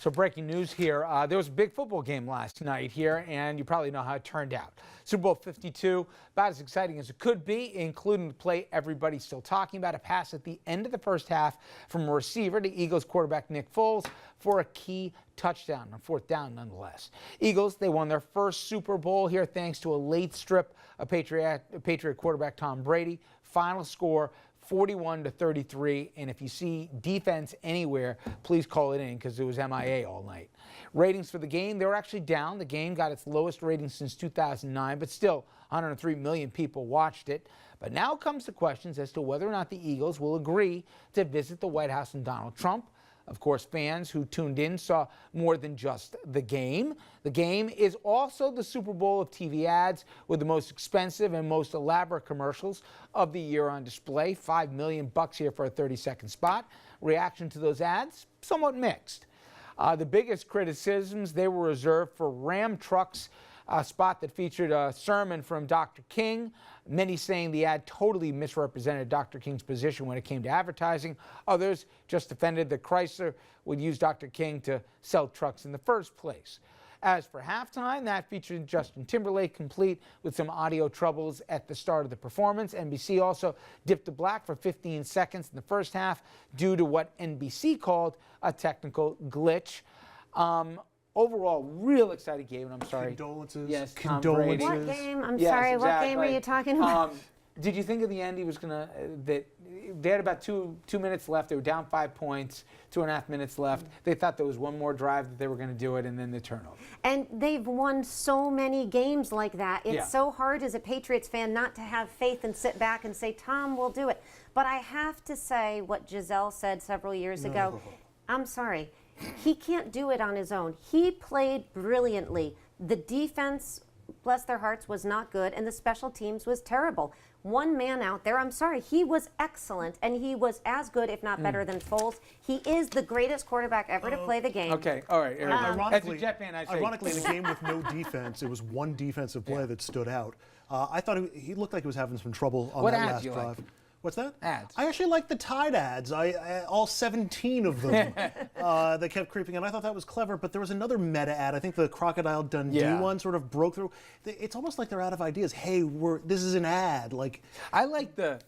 So breaking news here, there was a big football game last night here, and you probably know how it turned out. Super Bowl 52, about as exciting as it could be, including the play everybody's still talking about, a pass at the end of the first half from a receiver to Eagles quarterback Nick Foles for a key touchdown, on fourth down nonetheless. Eagles, they won their first Super Bowl here thanks to a late strip of Patriot quarterback Tom Brady. Final score, 41-33, and if you see defense anywhere, please call it in because it was MIA all night. Ratings for the game, they were actually down. The game got its lowest rating since 2009, but still 103 million people watched it. But now comes the questions as to whether or not the Eagles will agree to visit the White House and Donald Trump. Of course, fans who tuned in saw more than just the game. The game is also the Super Bowl of TV ads with the most expensive and most elaborate commercials of the year on display. $5 million here for a 30-second spot. Reaction to those ads, somewhat mixed. The biggest criticisms, they were reserved for Ram trucks, a spot that featured a sermon from Dr. King. Many saying the ad totally misrepresented Dr. King's position when it came to advertising. Others just defended that Chrysler would use Dr. King to sell trucks in the first place. As for halftime, that featured Justin Timberlake, complete with some audio troubles at the start of the performance. NBC also dipped to black for 15 seconds in the first half due to what NBC called a technical glitch. Overall, real exciting game, and I'm sorry. Condolences. Yes, condolences. What game? I'm Yes, sorry. exactly. What game were you talking about? Did you think at the end he was gonna that they had about two minutes left? They were down 5 points, 2.5 minutes left. They thought there was one more drive that they were going to do it, and then the turnover. And they've won so many games like that. It's Yeah. so hard as a Patriots fan not to have faith and sit back and say, Tom, we'll do it. But I have to say what Giselle said several years ago. I'm sorry. He can't do it on his own. He played brilliantly. The defense, bless their hearts, was not good, and the special teams was terrible. One man out there, I'm sorry, he was excellent, and he was as good, if not better, than Foles. He is the greatest quarterback ever to play the game. Okay, all right. As a Jet fan, I say, Ironically, in a game with no defense, it was one defensive play that stood out. I thought he looked like he was having some trouble on What that ads last you drive. like? What's that? Ads. I actually like the Tide ads. All 17 of them. They kept creeping in. I thought that was clever, but there was another meta ad. I think the Crocodile Dundee one sort of broke through. It's almost like they're out of ideas. Hey, this is an ad. Like, I like the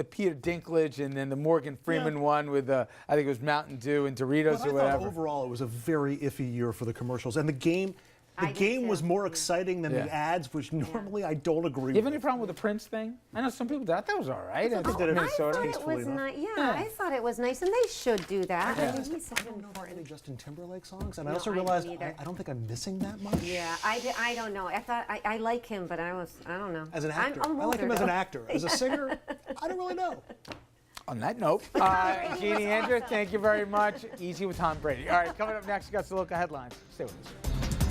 Peter Dinklage and then the Morgan Freeman one with I think it was Mountain Dew and Doritos but or whatever. I thought overall it was a very iffy year for the commercials, and the game. The I did game too. was more exciting than the ads, which normally I don't agree You have with. any problem with the Prince thing? I know some people thought that was all right. I thought they did it I thought it tastefully was enough. nice. Yeah, I thought it was nice, and they should do that. I mean, he's such I an don't know about any important. Justin Timberlake songs, and I No, also I don't realized either. I don't think I'm missing that much. Yeah, I don't know. I thought I like him, but I don't know. As an actor, I'm I like him older, as an though. actor. As a singer, I don't really know. On that note, Jeannie Andrew, thank you very much. Easy with Tom Brady. All right, coming up next, we got some local headlines. Stay with us.